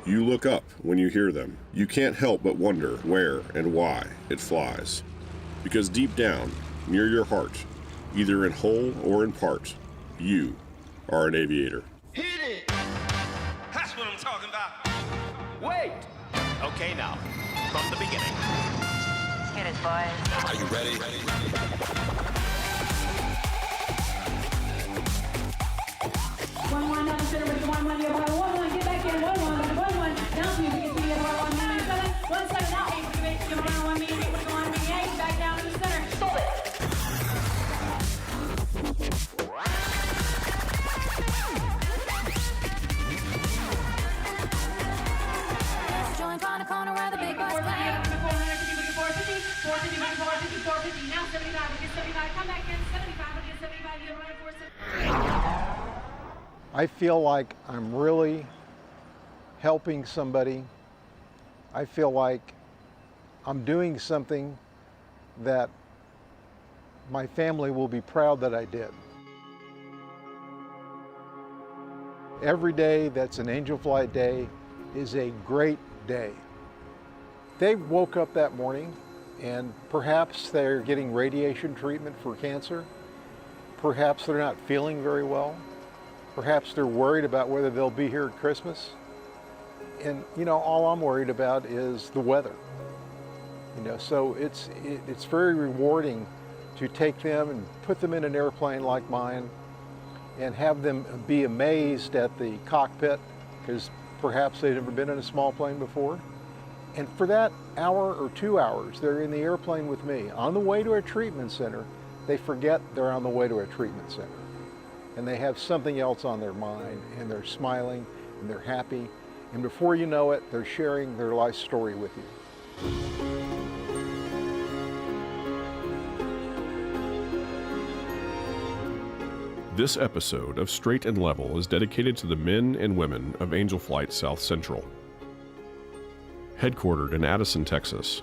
You look up when you hear them. You can't help but wonder where and why it flies. Because deep down, near your heart, either in whole or in part, you are an aviator. Hit it! That's what I'm talking about. Wait! Okay, now, from the beginning. Hit it, boys. Are you ready? One, down the center with the one, you're about 1-1, get back in, 1-1, down to you, get to the other 1 second, now 8, give around 1 meter, 8, back down to the center, stop it! Joint on a corner where the big boys play. 450, now 75, we get 75, come back in, 75, we get 75, you run 475. I feel like I'm really helping somebody. I feel like I'm doing something that my family will be proud that I did. Every day that's an Angel Flight day is a great day. They woke up that morning and perhaps they're getting radiation treatment for cancer. Perhaps they're not feeling very well. Perhaps they're worried about whether they'll be here at Christmas. And you know, all I'm worried about is the weather. You know, so it's very rewarding to take them and put them in an airplane like mine and have them be amazed at the cockpit because perhaps they've never been in a small plane before. And for that hour or 2 hours, they're in the airplane with me. On the way to a treatment center, they forget they're on the way to a treatment center. And they have something else on their mind, and they're smiling, and they're happy. And before you know it, they're sharing their life story with you. This episode of Straight and Level is dedicated to the men and women of Angel Flight South Central. Headquartered in Addison, Texas,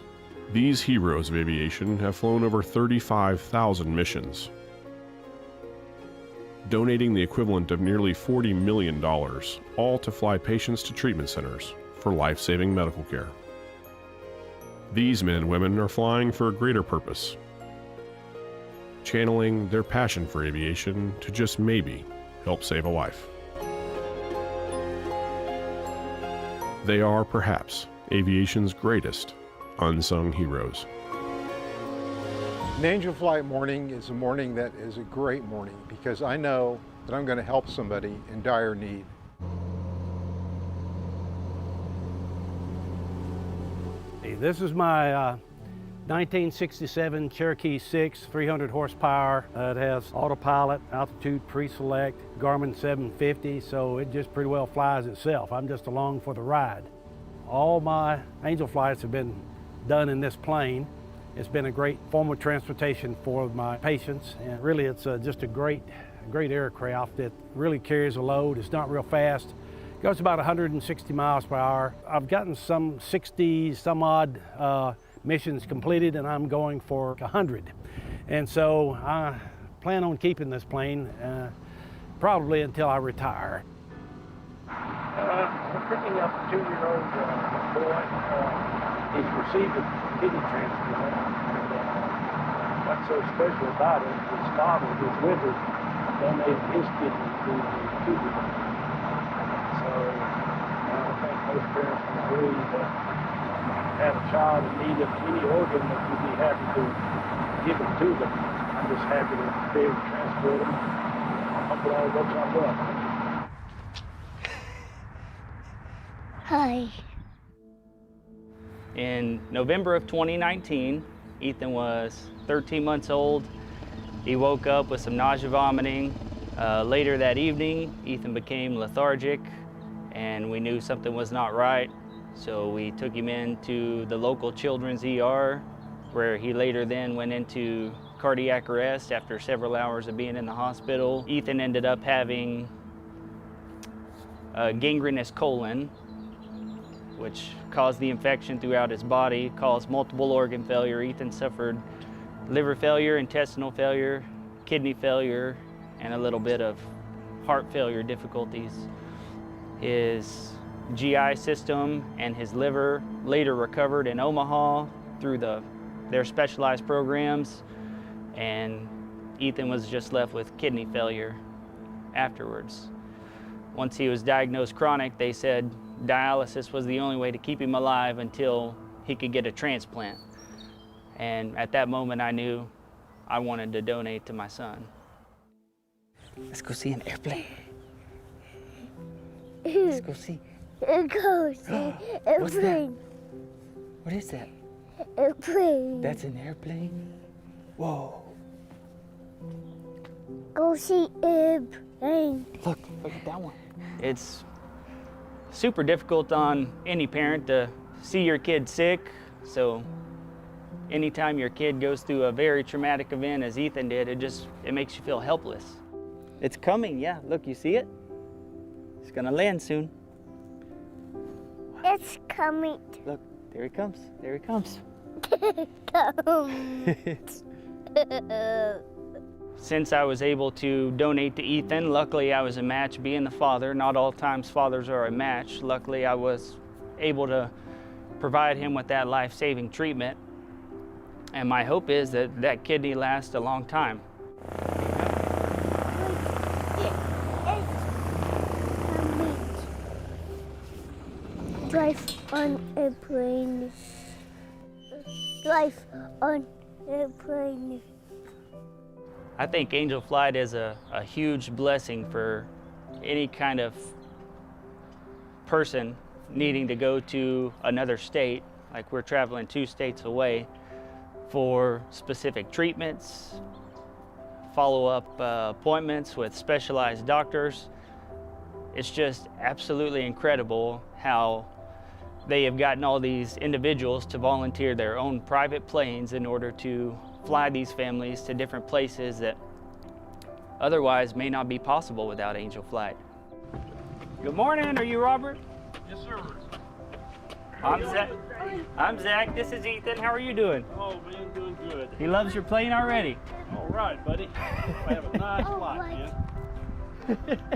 these heroes of aviation have flown over 35,000 missions, donating the equivalent of nearly $40 million, all to fly patients to treatment centers for life-saving medical care. These men and women are flying for a greater purpose, channeling their passion for aviation to just maybe help save a life. They are perhaps aviation's greatest unsung heroes. An Angel Flight morning is a morning that is a great morning because I know that I'm going to help somebody in dire need. This is my 1967 Cherokee 6, 300 horsepower. It has autopilot, altitude pre-select, Garmin 750, so it just pretty well flies itself. I'm just along for the ride. All my Angel Flights have been done in this plane. It's been a great form of transportation for my patients, and really it's just a great aircraft that really carries a load. It's not real fast. It goes about 160 miles per hour. I've gotten some 60 some odd missions completed, and I'm going for 100. And so I plan on keeping this plane probably until I retire. I'm picking up a 2-year-old boy. He's received a kidney transplant. And what's so special about it, his father, his liver, donated his kidney to the kidney. So I think most parents can agree that have a child in need of any organ that you'd be happy to give it to them. I'm just happy to be able to transport them. I hope it all works out well. Hi. In November of 2019, Ethan was 13 months old. He woke up with some nausea, vomiting. Later that evening, Ethan became lethargic, and we knew something was not right. So we took him into the local children's ER, where he later then went into cardiac arrest after several hours of being in the hospital. Ethan ended up having a gangrenous colon, which caused the infection throughout his body, caused multiple organ failure. Ethan suffered liver failure, intestinal failure, kidney failure, and a little bit of heart failure difficulties. His GI system and his liver later recovered in Omaha through their specialized programs, and Ethan was just left with kidney failure afterwards. Once he was diagnosed chronic, they said dialysis was the only way to keep him alive until he could get a transplant. And at that moment, I knew I wanted to donate to my son. Let's go see an airplane. Let's go see. Go see airplane. What is that? Airplane. That's an airplane? Whoa. Go see airplane. Look at that one. It's super difficult on any parent to see your kid sick, so anytime your kid goes through a very traumatic event as Ethan did, it makes you feel helpless. It's coming, yeah. Look, you see it? It's gonna land soon. It's coming. Look, there he comes. There he comes. Since I was able to donate to Ethan, luckily I was a match being the father. Not all times fathers are a match. Luckily I was able to provide him with that life-saving treatment. And my hope is that that kidney lasts a long time. Drive on airplane. Drive on airplane. I think Angel Flight is a huge blessing for any kind of person needing to go to another state, like we're traveling 2 states away, for specific treatments, follow-up appointments with specialized doctors. It's just absolutely incredible how they have gotten all these individuals to volunteer their own private planes in order to fly these families to different places that otherwise may not be possible without Angel Flight. Good morning, are you Robert? Yes, sir. I'm Zach, this is Ethan, how are you doing? Oh, man, doing good. He loves your plane already. All right, buddy. I have a nice flight, man.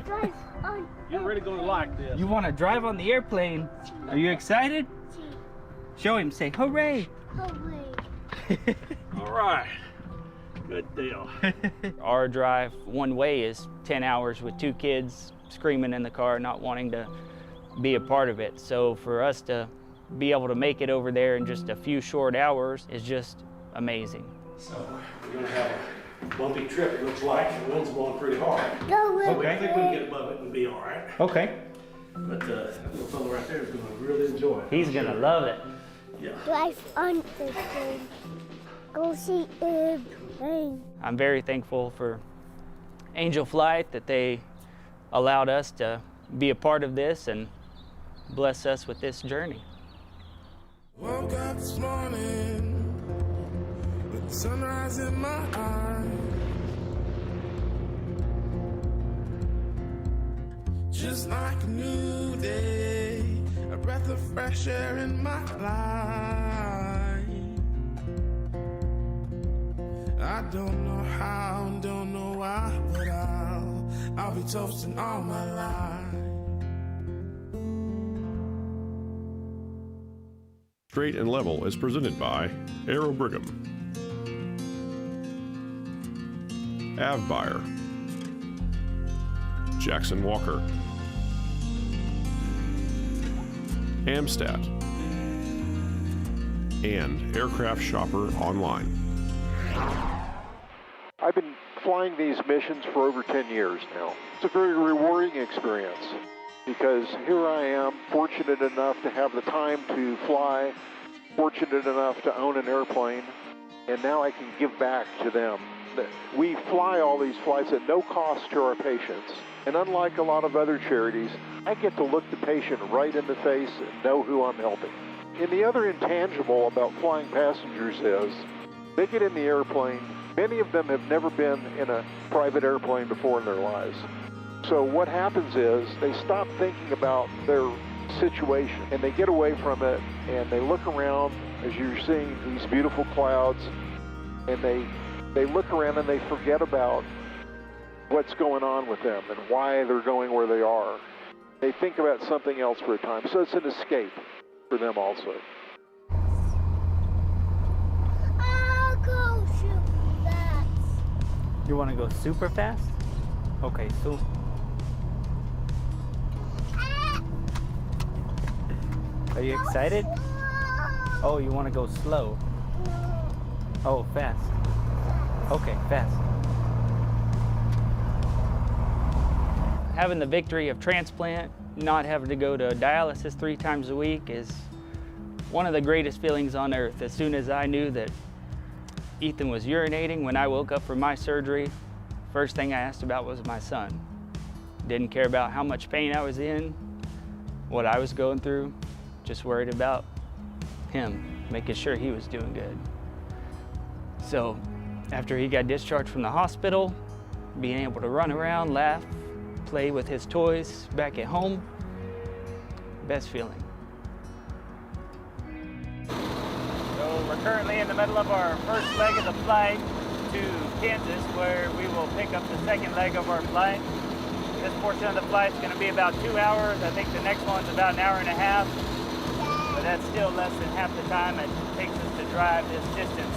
Drive on. You're really going to like this. You want to drive on the airplane? Are you excited? Show him, say hooray. Hooray. All right. Good deal. Our drive one way is 10 hours with 2 kids screaming in the car, not wanting to be a part of it. So for us to be able to make it over there in just a few short hours is just amazing. So we're going to have a bumpy trip, it looks like. The wind's blowing pretty hard. Go with I think we can get above it and be all right. Okay. But that little fellow right there is going to really enjoy it. He's going to love it. Yeah. Drive on airplane. Go see airplane. I'm very thankful for Angel Flight that they allowed us to be a part of this and bless us with this journey. Woke up this morning with the sunrise in my eyes. Just like a new day, a breath of fresh air in my life. I don't know how, don't know why, but I'll be toasting all my life. Straight and Level is presented by Brigham, AvBuyer, Jackson Walker, Amstat, and Aircraft Shopper Online. I've been flying these missions for over 10 years now. It's a very rewarding experience because here I am, fortunate enough to have the time to fly, fortunate enough to own an airplane, and now I can give back to them. We fly all these flights at no cost to our patients, and unlike a lot of other charities, I get to look the patient right in the face and know who I'm helping. And the other intangible about flying passengers is they get in the airplane. Many of them have never been in a private airplane before in their lives. So what happens is they stop thinking about their situation and they get away from it and they look around as you're seeing these beautiful clouds, and they look around and they forget about what's going on with them and why they're going where they are. They think about something else for a time, so it's an escape for them also. I'll go super fast. You want to go super fast? Okay, so. Are you excited? Oh, you want to go slow? Oh, fast. Okay, fast. Having the victory of transplant, not having to go to dialysis 3 times a week is one of the greatest feelings on earth. As soon as I knew that Ethan was urinating when I woke up from my surgery, first thing I asked about was my son. Didn't care about how much pain I was in, what I was going through, just worried about him, making sure he was doing good. So after he got discharged from the hospital, being able to run around, laugh, play with his toys back at home, best feeling. So we're currently in the middle of our first leg of the flight to Kansas, where we will pick up the second leg of our flight. This portion of the flight is going to be about 2 hours. I think the next one's about an hour and a half, but that's still less than half the time it takes us to drive this distance.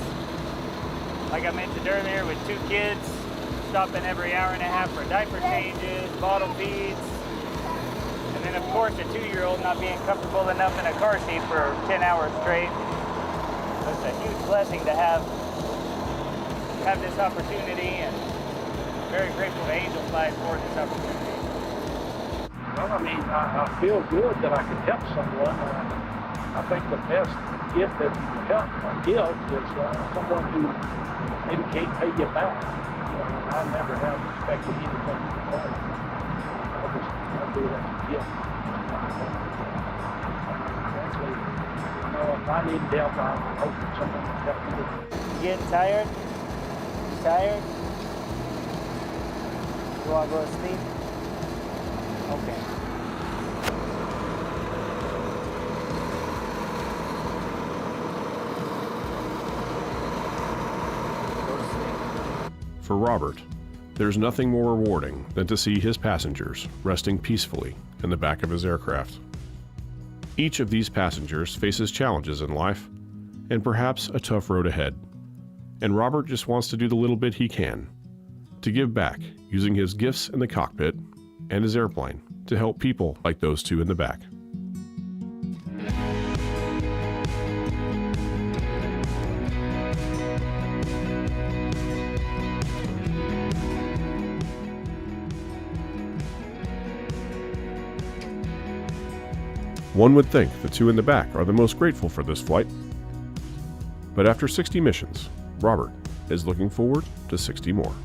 Like I mentioned earlier, with 2 kids, stopping every hour and a half for diaper changes, bottle feeds, and then of course a 2-year-old not being comfortable enough in a car seat for 10 hours straight. So it's a huge blessing to have this opportunity, and very grateful to Angel Flight for this opportunity. Well, I mean, I feel good that I can help someone. I think the best gift that you can help or give is someone who maybe can't pay you back. I never have expected anything from them. I do it as a gift. Frankly, if I need help, I'm hoping someone can help me. You getting tired? You tired? You want to go to sleep? Okay. For Robert, there's nothing more rewarding than to see his passengers resting peacefully in the back of his aircraft. Each of these passengers faces challenges in life and perhaps a tough road ahead. And Robert just wants to do the little bit he can to give back using his gifts in the cockpit and his airplane to help people like those 2 in the back. One would think the 2 in the back are the most grateful for this flight. But after 60 missions, Robert is looking forward to 60 more.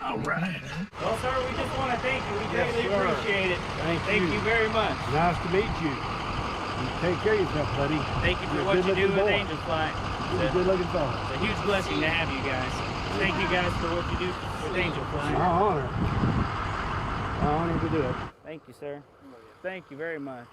All right. Well, sir, we just want to thank you. We greatly appreciate it. Thank you very much. Nice to meet you. You take care of yourself, buddy. Thank you for what you do with Angel Flight. You're a good-looking fellow. It's a huge blessing to have you guys. Thank you guys for what you do with Angel Flight. My honor. My honor to do it. Thank you, sir. Thank you very much.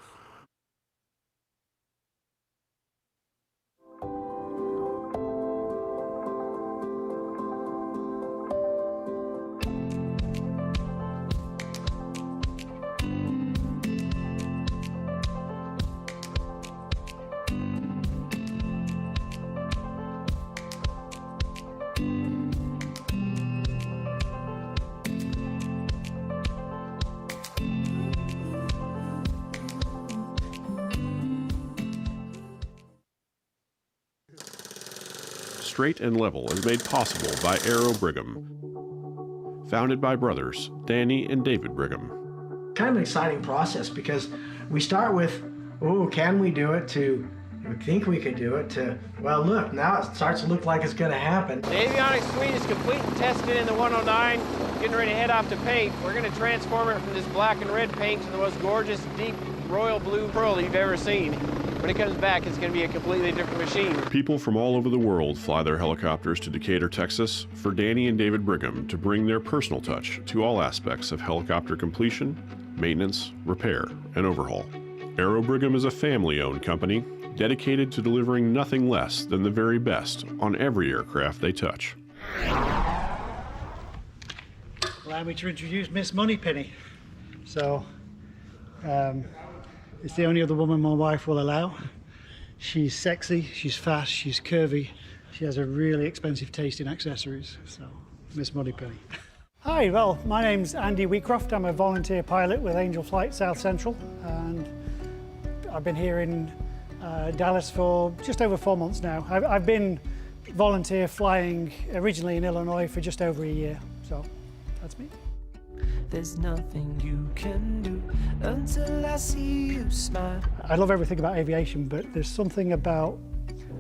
Straight and Level is made possible by Brigham. Founded by brothers Danny and David Brigham. Kind of an exciting process because we start with, oh, can we do it, to we think we could do it, to, well, look, now it starts to look like it's going to happen. The avionics suite is complete and tested in the 109, getting ready to head off to paint. We're going to transform it from this black and red paint to the most gorgeous, deep royal blue pearl you've ever seen. When it comes back, it's going to be a completely different machine. People from all over the world fly their helicopters to Decatur, Texas for Danny and David Brigham to bring their personal touch to all aspects of helicopter completion, maintenance, repair, and overhaul. Aero Brigham is a family-owned company dedicated to delivering nothing less than the very best on every aircraft they touch. Allow me to introduce Miss Moneypenny. So, it's the only other woman my wife will allow. She's sexy, she's fast, she's curvy. She has a really expensive taste in accessories. So, Miss Moneypenny. Hi, well, my name's Andy Wheatcroft. I'm a volunteer pilot with Angel Flight South Central, and I've been here in Dallas for just over 4 months now. I've been volunteer flying originally in Illinois for just over a year, so that's me. There's nothing you can do until I see you smile. I love everything about aviation, but there's something about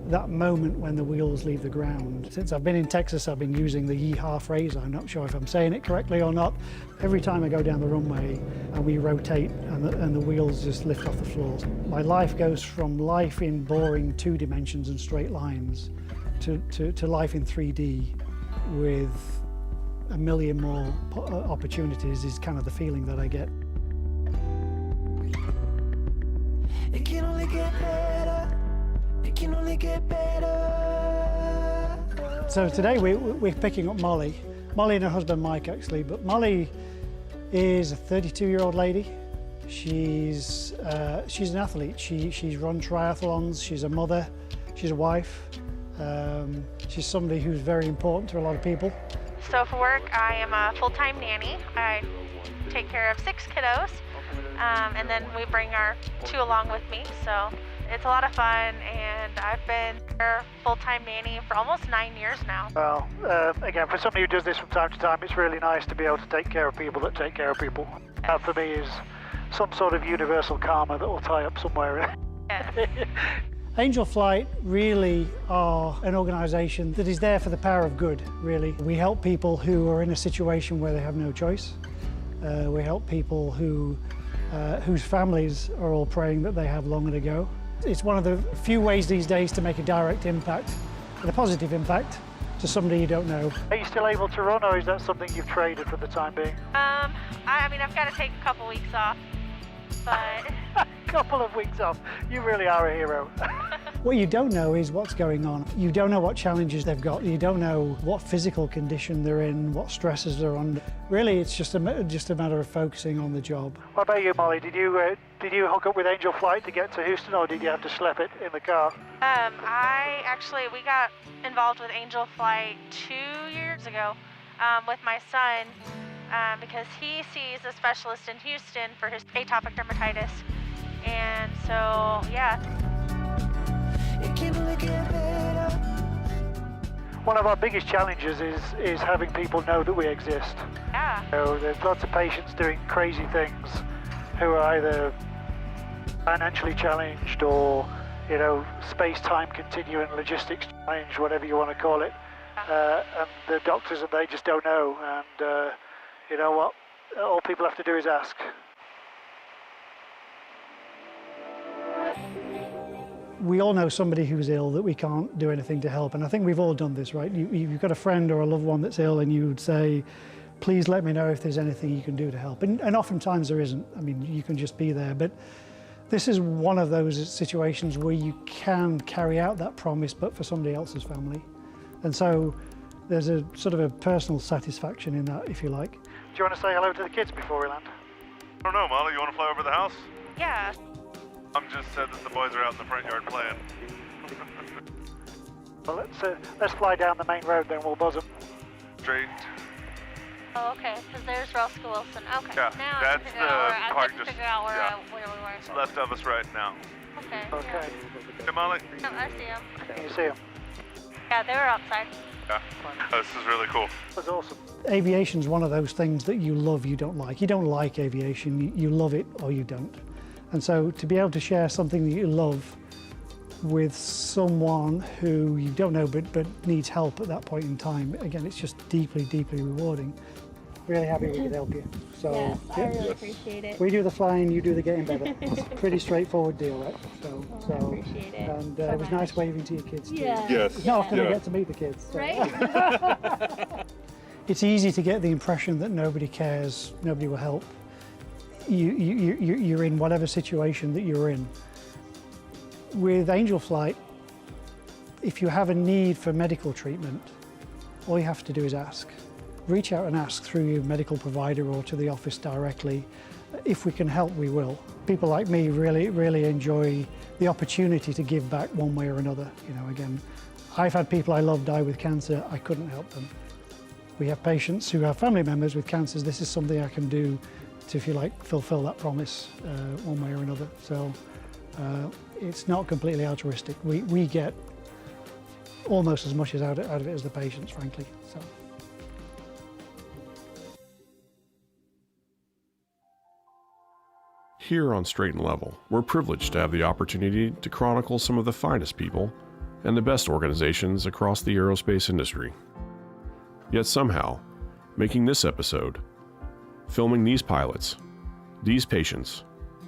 that moment when the wheels leave the ground. Since I've been in Texas, I've been using the yeehaw phrase. I'm not sure if I'm saying it correctly or not. Every time I go down the runway and we rotate and the wheels just lift off the floor. My life goes from life in boring 2 dimensions and straight lines to life in 3D with a million more opportunities is kind of the feeling that I get. It can only get better. It can only get better. So today we're picking up Molly. Molly and her husband Mike actually, but Molly is a 32-year-old lady. She's an athlete. She's run triathlons, she's a mother, she's a wife. She's somebody who's very important to a lot of people. So for work, I am a full-time nanny. I take care of 6 kiddos, and then we bring our 2 along with me. So it's a lot of fun, and I've been a full-time nanny for almost 9 years now. Well, again, for somebody who does this from time to time, it's really nice to be able to take care of people that take care of people. That for me is some sort of universal karma that will tie up somewhere. Yes. Angel Flight really are an organisation that is there for the power of good, really. We help people who are in a situation where they have no choice. We help people whose families are all praying that they have longer to go. It's one of the few ways these days to make a direct impact, and a positive impact, to somebody you don't know. Are you still able to run, or is that something you've traded for the time being? I mean, I've got to take a couple weeks off, but... Couple of weeks off. You really are a hero. What you don't know is what's going on. You don't know what challenges they've got. You don't know what physical condition they're in, what stresses they're under. Really, it's just a matter of focusing on the job. What about you, Molly? Did you hook up with Angel Flight to get to Houston, or did you have to schlep it in the car? We got involved with Angel Flight 2 years ago with my son because he sees a specialist in Houston for his atopic dermatitis. And so, yeah. It can only get better. One of our biggest challenges is having people know that we exist. Yeah. So there's lots of patients doing crazy things who are either financially challenged or, space-time continuum, logistics challenge, whatever you want to call it. And the doctors and they just don't know. And you know what? All people have to do is ask. We all know somebody who's ill that we can't do anything to help, and I think we've all done this, right? You've got a friend or a loved one that's ill and you would say, please let me know if there's anything you can do to help. And oftentimes there isn't. I mean, you can just be there. But this is one of those situations where you can carry out that promise, but for somebody else's family. And so there's a sort of a personal satisfaction in that, if you like. Do you want to say hello to the kids before we land? I don't know, Molly, you want to fly over the house? Yeah. I'm just said that the boys are out in the front yard playing. Well, let's fly down the main road, then we'll buzz them. Straight. Oh, okay, because there's Roscoe Wilson. Okay, yeah, now that's I park couldn't just figure out where we were. It's left of us right now. Okay. Okay. Hey, Molly. Yeah. I see them. Can you see them? Yeah, they were outside. Yeah, this is really cool. That's awesome. Aviation's one of those things that you love, you don't like. You don't like aviation, you love it or you don't. And so to be able to share something that you love with someone who you don't know but needs help at that point in time, again, it's just deeply, deeply rewarding. really happy we could help you. So Yes, I really appreciate it. we do the flying, you do the getting better. It's a pretty straightforward deal, right? So I appreciate it. And so it was much. nice waving to your kids too. Yeah. Yes. It's not often I Yeah. get to meet the kids. So. Right? It's easy to get the impression that nobody cares, nobody will help. You're in whatever situation that you're in. With Angel Flight, if you have a need for medical treatment, all you have to do is ask. Reach out and ask through your medical provider or to the office directly. If we can help, we will. People like me really enjoy the opportunity to give back one way or another. You know, again, I've had people I love die with cancer. I couldn't help them. We have patients who have family members with cancers. This is something I can do to, if you like, fulfill that promise one way or another. So it's not completely altruistic. We get almost as much out of it as the patients, frankly. So. Here on Straight and Level, we're privileged to have the opportunity to chronicle some of the finest people and the best organizations across the aerospace industry. Yet somehow, making this episode, filming these pilots, these patients,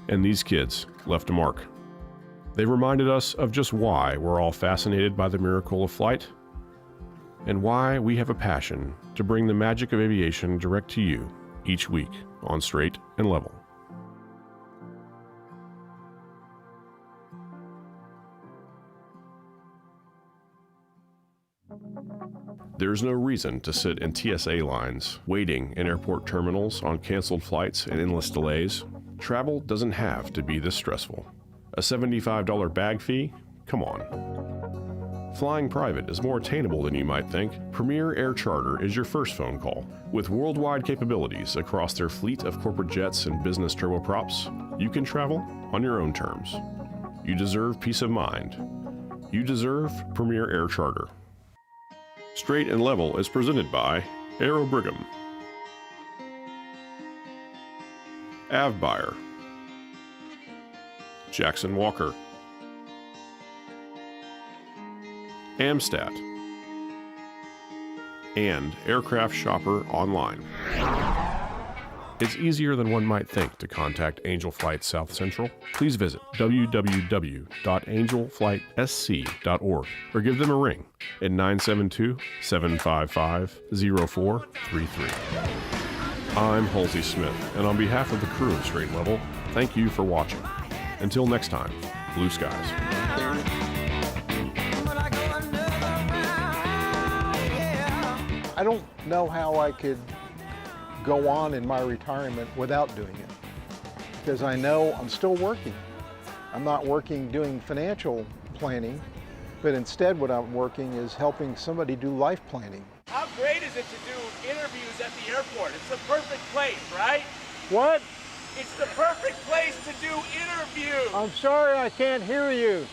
and these kids left a mark. They reminded us of just why we're all fascinated by the miracle of flight, and why we have a passion to bring the magic of aviation direct to you each week on Straight and Level. There's no reason to sit in TSA lines, waiting in airport terminals on canceled flights and endless delays. Travel doesn't have to be this stressful. A $75 bag fee? Come on. Flying private is more attainable than you might think. Premier Air Charter is your first phone call. With worldwide capabilities across their fleet of corporate jets and business turboprops, you can travel on your own terms. You deserve peace of mind. You deserve Premier Air Charter. Straight and Level is presented by Brigham, AvBuyer, Jackson Walker, Amstat, and Aircraft Shopper Online. It's easier than one might think to contact Angel Flight South Central. Please visit www.angelflightsc.org or give them a ring at 972-755-0433. I'm Halsey Smith, and on behalf of the crew of Straight Level, thank you for watching. Until next time, blue skies. I don't know how I could go on in my retirement without doing it, because I know I'm still working. I'm not working doing financial planning, but instead what I'm working is helping somebody do life planning. How great is it to do interviews at the airport? It's the perfect place, right? What? It's the perfect place to do interviews. I'm sorry, I can't hear you.